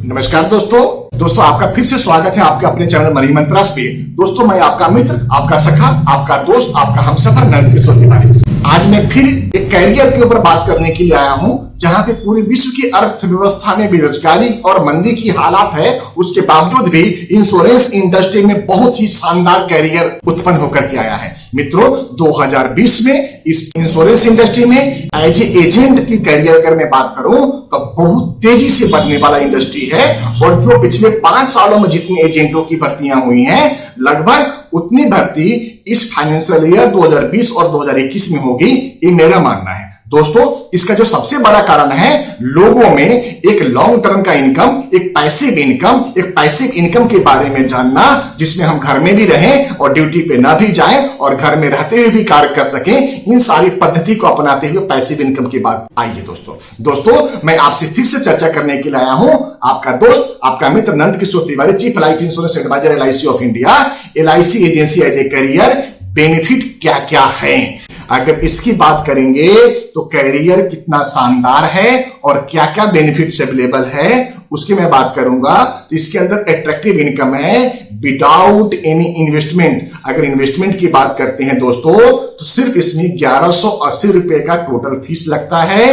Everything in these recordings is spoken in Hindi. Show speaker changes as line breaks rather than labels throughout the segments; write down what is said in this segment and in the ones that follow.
नमस्कार दोस्तों आपका फिर से स्वागत है आपके अपने चैनल मनी मंत्रास पे। दोस्तों मैं आपका मित्र, आपका सखा, आपका दोस्त, आपका हमसफर नंद किशोर तिवारी। आज मैं फिर एक कैरियर के ऊपर बात करने के लिए आया हूं, जहां पे पूरे विश्व की अर्थव्यवस्था में बेरोजगारी और मंदी की हालात है, उसके बावजूद भी इंश्योरेंस इंडस्ट्री में बहुत ही शानदार कैरियर उत्पन्न होकर के आया है। मित्रों 2020 में इस इंश्योरेंस इंडस्ट्री में एज एजेंट की कैरियर अगर मैं बात करूं तो बहुत तेजी से बढ़ने वाला इंडस्ट्री है, और जो पिछले 5 सालों में जितनी एजेंटों की भर्तियां हुई हैं, लगभग उतनी भर्ती इस फाइनेंशियल ईयर 2020 और 2021 में होगी, ये मेरा मानना है। दोस्तों इसका जो सबसे बड़ा कारण है, लोगों में एक लॉन्ग टर्म का इनकम, एक पैसिव इनकम के बारे में जानना, जिसमें हम घर में भी रहें और ड्यूटी पे ना भी जाएं और घर में रहते हुए भी कार्य कर सकें। इन सारी पद्धति को अपनाते हुए पैसिव इनकम की बात आइए दोस्तों मैं आपसे फिर से चर्चा करने के लिए आया हूं, आपका दोस्त, आपका मित्र Nand Kishore Tiwari, chief life insurance advisor LIC of India. LIC agency as a career benefit क्या क्या है, अगर इसकी बात करेंगे तो कैरियर कितना शानदार है और क्या क्या बेनिफिट्स अवेलेबल है उसकी मैं बात करूंगा। तो इसके अंदर अट्रैक्टिव इनकम है विदाउट एनी इन्वेस्टमेंट। अगर इन्वेस्टमेंट की बात करते हैं दोस्तों, तो सिर्फ इसमें 1180 रुपए का टोटल फीस लगता है,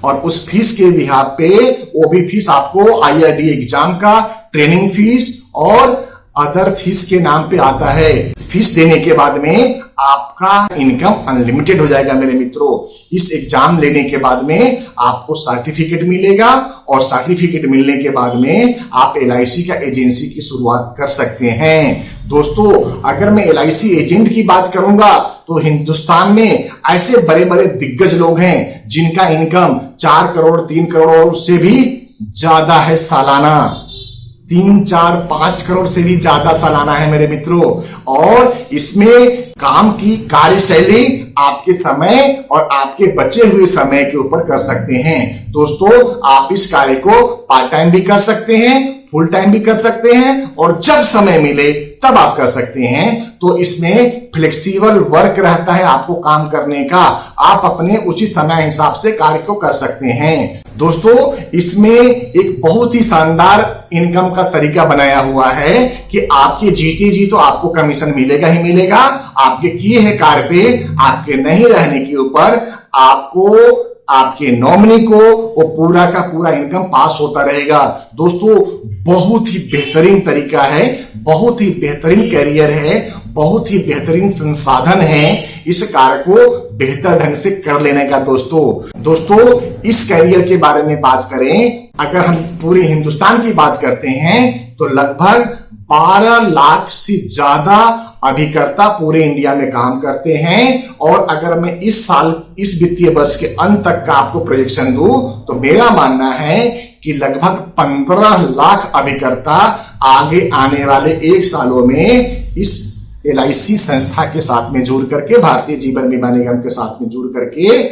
और उस फीस के बिहाफ पे वो भी फीस आपको IRD एग्जाम का ट्रेनिंग फीस और अदर फीस के नाम पे आता है। फीस देने के बाद में आपका इनकम अनलिमिटेड हो जाएगा मेरे मित्रों। इस एग्जाम लेने के बाद में आपको सर्टिफिकेट मिलेगा, और सर्टिफिकेट मिलने के बाद में आप LIC का एजेंसी की शुरुआत कर सकते हैं। दोस्तों अगर मैं LIC एजेंट की बात करूंगा तो हिंदुस्तान में ऐसे बड़े बड़े दिग्गज लोग हैं जिनका इनकम 4 करोड़ 3 करोड़ से भी ज्यादा है सालाना, 3, 4, 5 करोड़ से भी ज्यादा सालाना है मेरे मित्रों। और इसमें काम की कार्यशैली आपके समय और आपके बचे हुए समय के ऊपर कर सकते हैं। दोस्तों आप इस कार्य को पार्ट टाइम भी कर सकते हैं, फुल टाइम भी कर सकते हैं, और जब समय मिले तब आप कर सकते हैं। तो इसमें फ्लेक्सिबल वर्क रहता है आपको काम करने का, आप अपने उचित समय हिसाब से कार्य को कर सकते हैं। दोस्तों इसमें एक बहुत ही शानदार इनकम का तरीका बनाया हुआ है कि आपके जीते जी तो आपको कमीशन मिलेगा ही मिलेगा, आपके किए हैं कार्य पे, आपके नहीं रहने के ऊपर आपको, आपके नॉमिनी को वो पूरा का पूरा इनकम पास होता रहेगा। दोस्तों बहुत ही बेहतरीन तरीका है, बहुत ही बेहतरीन कैरियर है, बहुत ही बेहतरीन संसाधन है इस कार्य को बेहतर ढंग से कर लेने का। दोस्तों इस कैरियर के बारे में बात करें, अगर हम पूरे हिंदुस्तान की बात करते हैं तो लगभग 12 लाख से ज्यादा अभिकर्ता पूरे इंडिया में काम करते हैं। और अगर मैं इस साल, इस वित्तीय वर्ष के अंत तक का आपको प्रोजेक्शन दूं तो मेरा मानना है कि लगभग 15 लाख अभिकर्ता आगे आने वाले 1 सालों में इस LIC संस्था के साथ में जुड़ करके, भारतीय जीवन बीमा निगम के साथ में जुड़ करके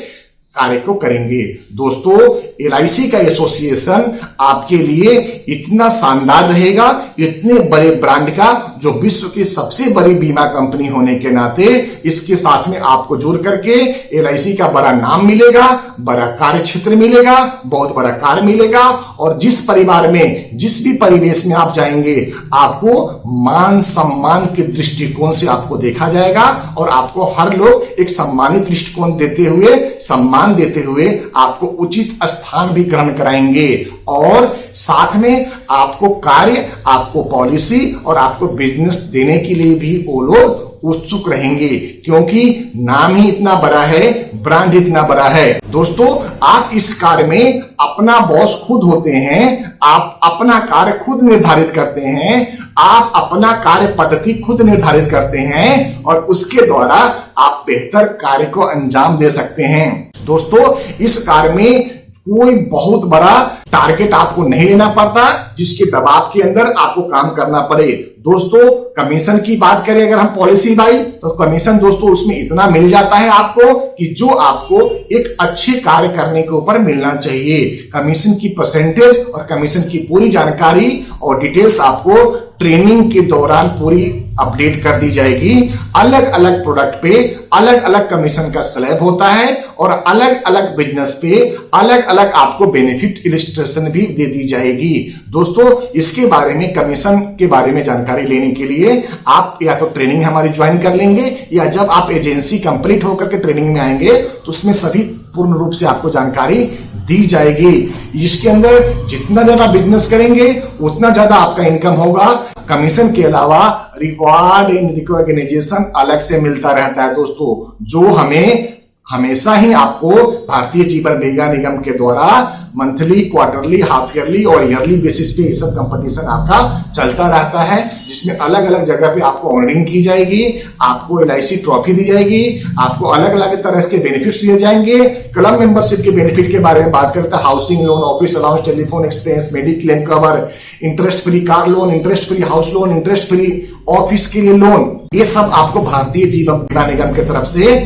कार्य को करेंगे। दोस्तों LIC का एसोसिएशन आपके लिए इतना शानदार रहेगा, इतने बड़े ब्रांड का, जो विश्व की सबसे बड़ी बीमा कंपनी होने के नाते इसके साथ में आपको जुड़ करके LIC का बड़ा नाम मिलेगा, बड़ा कार्य क्षेत्र मिलेगा, बहुत बड़ा कार्य मिलेगा, और जिस परिवार में, जिस भी परिवेश में आप जाएंगे आपको मान सम्मान के दृष्टिकोण से आपको देखा जाएगा, और आपको हर लोग एक सम्मानित दृष्टिकोण देते हुए, सम्मान देते हुए आपको उचित स्थान भी ग्रहण कराएंगे, और साथ में आपको कार्य, आपको पॉलिसी और आपको बिजनेस देने के लिए भी वो लोग उत्सुक रहेंगे, क्योंकि नाम ही इतना बड़ा है, ब्रांड इतना बड़ा है। दोस्तों आप इस कार्य में अपना बॉस खुद होते हैं, आप अपना कार्य खुद निर्धारित करते हैं, आप अपना कार्य पद्धति खुद निर्धारित करते हैं, और उसके द्वारा आप बेहतर कार्य को अंजाम दे सकते हैं। दोस्तों इस कार्य में कोई बहुत बड़ा टारगेट आपको नहीं लेना पड़ता, जिसके दबाव के अंदर आपको काम करना पड़े। दोस्तों कमीशन की बात करें अगर हम पॉलिसी भाई, तो कमीशन दोस्तों उसमें इतना मिल जाता है आपको कि जो आपको एक अच्छे कार्य करने के ऊपर मिलना चाहिए। कमीशन की परसेंटेज और कमीशन की पूरी जानकारी और डिटेल्स आपको ट्रेनिंग के दौरान पूरी अपडेट कर दी जाएगी। अलग अलग प्रोडक्ट पे अलग अलग कमीशन का स्लैब होता है और अलग अलग बिजनेस पे अलग अलग आपको बेनिफिट इलिस्ट्रेशन भी दे दी जाएगी। दोस्तों इसके बारे में, कमीशन के बारे में जानकारी लेने के लिए आप या तो ट्रेनिंग हमारी ज्वाइन कर लेंगे, या जब आप एजेंसी कंप्लीट होकर के ट्रेनिंग में आएंगे तो उसमें सभी पूर्ण रूप से आपको जानकारी दी जाएगी। इसके अंदर जितना ज्यादा बिजनेस करेंगे उतना ज्यादा आपका इनकम होगा। कमीशन के अलावा रिवॉर्ड एंड रिकॉग्निशन अलग से मिलता रहता है दोस्तों, जो हमें हमेशा ही आपको भारतीय जीवन बीमा निगम के द्वारा मंथली, क्वार्टरली, हाफ ईयरली और ईयरली बेसिस पे ये सब कंपटीशन आपका चलता रहता है, जिसमें अलग अलग जगह पे आपको ऑनरिंग की जाएगी, आपको LIC ट्रॉफी दी जाएगी, आपको अलग अलग तरह के बेनिफिट्स दिए जाएंगे। क्लब मेंबरशिप के बेनिफिट के बारे में बात करते हैं, housing loan, office allowance, telephone expense, mediclaim cover, interest free car loan, interest free house loan, interest free office के लिए लोन, ये सब आपको भारतीय जीवन बीमा निगम की तरफ से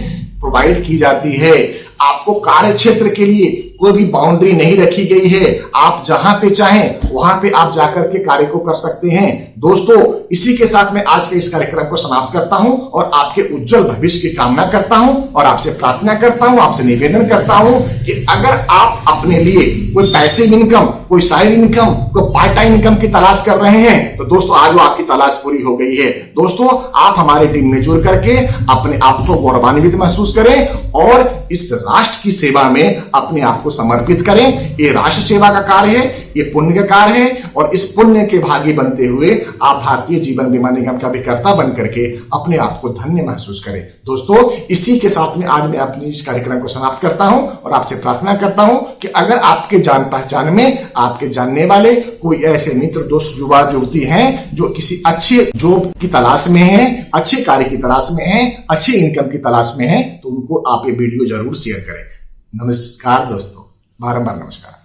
प्रोवाइड की जाती है। आपको कार्य क्षेत्र के लिए कोई भी बाउंड्री नहीं रखी गई है, आप जहां पे चाहें वहां पे आप जाकर के कार्य को कर सकते हैं। दोस्तों इसी के साथ मैं आज के इस कार्यक्रम को समाप्त करता हूं और आपके उज्जवल भविष्य की कामना करता हूं और आपसे प्रार्थना करता हूं, आपसे निवेदन करता हूं कि अगर आप अपने लिए कोई पैसिव इनकम, कोई साइड इनकम, कोई पार्ट टाइम इनकम की तलाश कर रहे हैं तो दोस्तों आज वो आपकी तलाश पूरी हो गई है। दोस्तों आप हमारे टीम में जुड़ करके अपने आप को गौरवान्वित महसूस करें और इस राष्ट्र की सेवा में अपने आप को समर्पित करें। ये राष्ट्र सेवा का कार्य है, ये पुण्य का कार्य है और इस पुण्य के भागी बनते हुए आप भारतीय जीवन बीमा निगम का भी कर्ता बन करके अपने आप को धन्य महसूस करें। दोस्तों इसी के साथ में आज मैं अपने इस कार्यक्रम को समाप्त करता हूं और आपसे प्रार्थना करता हूं कि अगर आपके जान पहचान में, आपके जानने वाले कोई ऐसे मित्र, दोस्त, युवा युवती हैं जो किसी अच्छे जॉब की तलाश में हैं, अच्छे कार्य की तलाश में हैं, अच्छे इनकम की तलाश में हैं, तो उनको आप ये वीडियो जरूर शेयर करें। नमस्कार दोस्तों, बारंबार नमस्कार।